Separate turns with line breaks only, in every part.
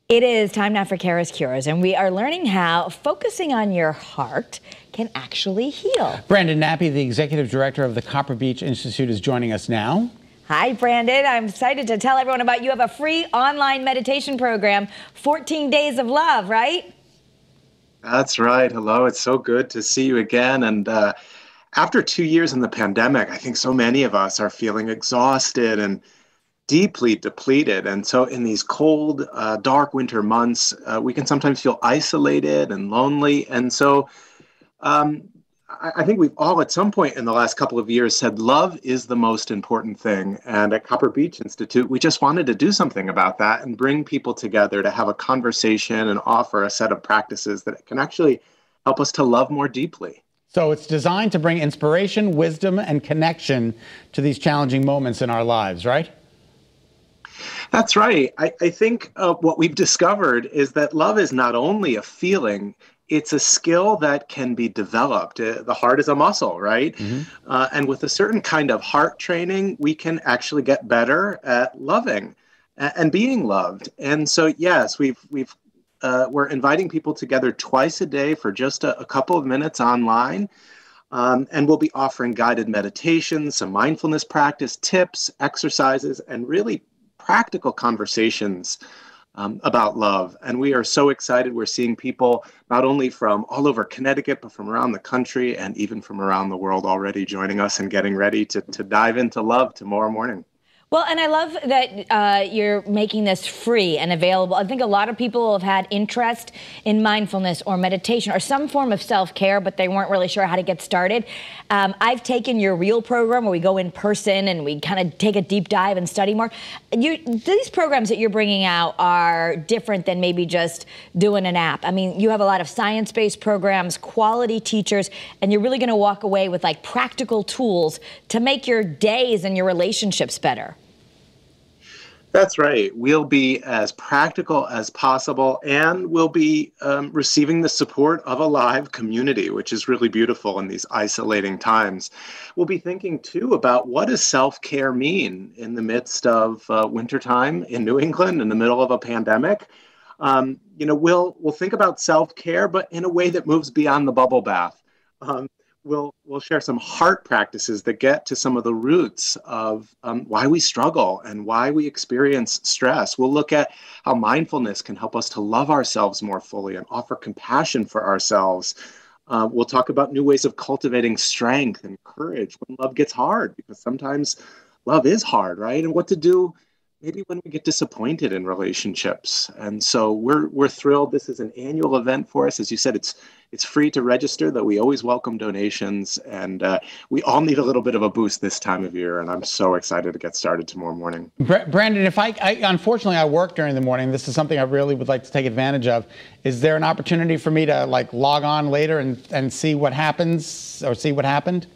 It is time now for Kara's Cures, and we are learning how focusing on your heart can actually heal.
Brandon Nappi, the executive director of the Copper Beech Institute, is joining us now.
Hi, Brandon. I'm excited to tell everyone about you have a free online meditation program, 14 Days of Love, right?
That's right. Hello. It's so good to see you again. And after 2 years in the pandemic, I think so many of us are feeling exhausted and deeply depleted. And so in these cold, dark winter months, we can sometimes feel isolated and lonely. And so I think we've all at some point in the last couple of years said love is the most important thing. And at Copper Beech Institute, we just wanted to do something about that and bring people together to have a conversation and offer a set of practices that can actually help us to love more deeply.
So it's designed to bring inspiration, wisdom, and connection to these challenging moments in our lives, right?
That's right. I think what we've discovered is that love is not only a feeling, it's a skill that can be developed. The heart is a muscle, right? And with a certain kind of heart training, we can actually get better at loving and being loved. And so, yes, we're inviting people together twice a day for just a couple of minutes online. And we'll be offering guided meditations, some mindfulness practice, tips, exercises, and really practical conversations about love. And we are so excited. We're seeing people not only from all over Connecticut, but from around the country and even from around the world already joining us and getting ready to dive into love tomorrow morning.
Well, and I love that you're making this free and available. I think a lot of people have had interest in mindfulness or meditation or some form of self-care, but they weren't really sure how to get started. I've taken your real program where we go in person and we kind of take a deep dive and study more. These programs that you're bringing out are different than maybe just doing an app. I mean, you have a lot of science-based programs, quality teachers, and you're really going to walk away with like practical tools to make your days and your relationships better.
That's right. We'll be as practical as possible, and we'll be receiving the support of a live community, which is really beautiful in these isolating times. We'll be thinking, too, about what does self-care mean in the midst of wintertime in New England, in the middle of a pandemic. We'll think about self-care, but in a way that moves beyond the bubble bath. We'll share some heart practices that get to some of the roots of why we struggle and why we experience stress. We'll look at how mindfulness can help us to love ourselves more fully and offer compassion for ourselves. We'll talk about new ways of cultivating strength and courage when love gets hard, because sometimes love is hard, right? And what to do maybe when we get disappointed in relationships. And so we're thrilled. This is an annual event for us. As you said, it's free to register, though we always welcome donations. And we all need a little bit of a boost this time of year. And I'm so excited to get started tomorrow morning.
Brandon, if unfortunately I work during the morning, this is something I really would like to take advantage of. Is there an opportunity for me to like log on later and see what happens or see what happened?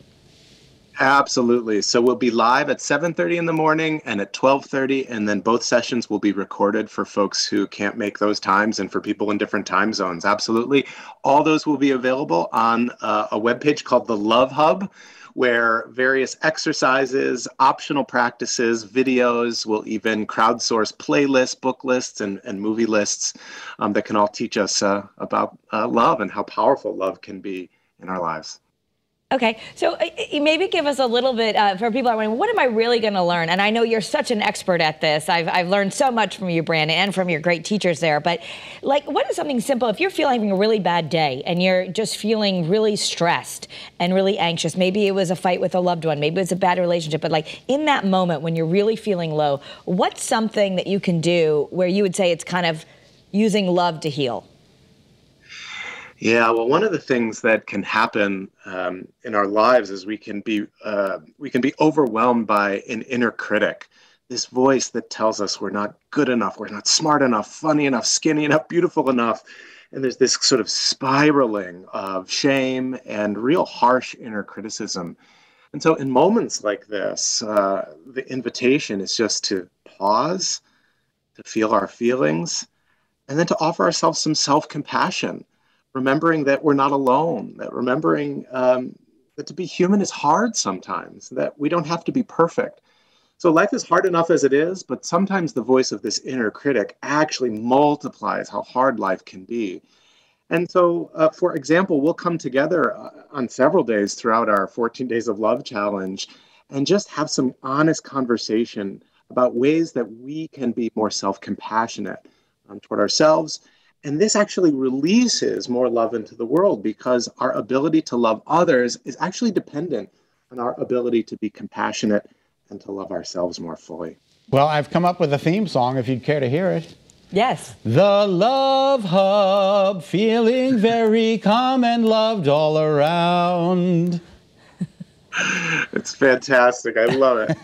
Absolutely. So we'll be live at 7:30 in the morning and at 12:30, and then both sessions will be recorded for folks who can't make those times and for people in different time zones. Absolutely. All those will be available on a webpage called the Love Hub, where various exercises, optional practices, videos, will even crowdsource playlists, book lists, and movie lists that can all teach us about love and how powerful love can be in our lives.
Okay, so maybe give us a little bit, for people who are wondering, what am I really going to learn? And I know you're such an expert at this. I've learned so much from you, Brandon, and from your great teachers there. But like, what is something simple? If you're having a really bad day and you're just feeling really stressed and really anxious, maybe it was a fight with a loved one, maybe it's a bad relationship, but like in that moment when you're really feeling low, what's something that you can do where you would say it's kind of using love to heal?
Yeah, well, one of the things that can happen in our lives is we can be overwhelmed by an inner critic, this voice that tells us we're not good enough, we're not smart enough, funny enough, skinny enough, beautiful enough. And there's this sort of spiraling of shame and real harsh inner criticism. And so in moments like this, the invitation is just to pause, to feel our feelings, and then to offer ourselves some self-compassion. Remembering that we're not alone, that remembering that to be human is hard sometimes, that we don't have to be perfect. So life is hard enough as it is, but sometimes the voice of this inner critic actually multiplies how hard life can be. And so, for example, we'll come together on several days throughout our 14 Days of Love challenge and just have some honest conversation about ways that we can be more self-compassionate toward ourselves. And this actually releases more love into the world because our ability to love others is actually dependent on our ability to be compassionate and to love ourselves more fully.
Well, I've come up with a theme song if you'd care to hear it.
Yes.
The Love Hub, feeling very calm and loved all around.
It's fantastic. I love it.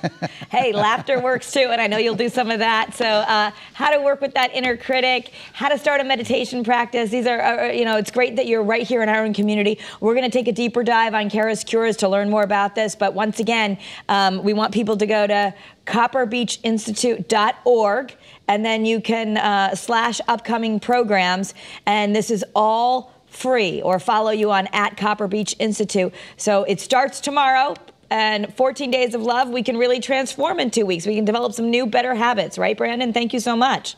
Hey, laughter works too, and I know you'll do some of that. So how to work with that inner critic, how to start a meditation practice. These are, it's great that you're right here in our own community. We're going to take a deeper dive on Kara's Cures to learn more about this. But once again, we want people to go to copperbeechinstitute.org, and then you can slash upcoming programs. And this is all free, or follow you on @Copper Beech Institute. So it starts tomorrow, and 14 Days of Love, we can really transform in 2 weeks. We can develop some new, better habits. Right, Brandon? Thank you so much.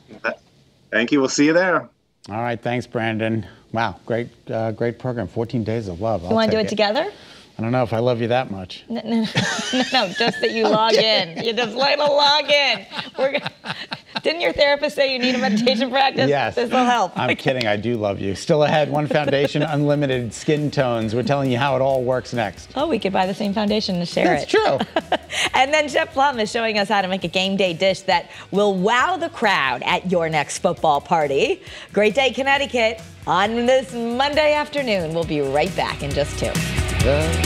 Thank you. We'll see you there.
All right. Thanks, Brandon. Wow. Great program. 14 Days of Love.
You want to do it together?
I don't know if I love you that much.
No, just that you log in. You just like to log in. Didn't your therapist say you need a meditation practice?
Yes.
This will help.
I'm kidding. I do love you. Still ahead, One Foundation, unlimited skin tones. We're telling you how it all works next.
Oh, we could buy the same foundation and share
That's true.
And then Chef Plum is showing us how to make a game day dish that will wow the crowd at your next football party. Great Day, Connecticut, on this Monday afternoon. We'll be right back in just 2.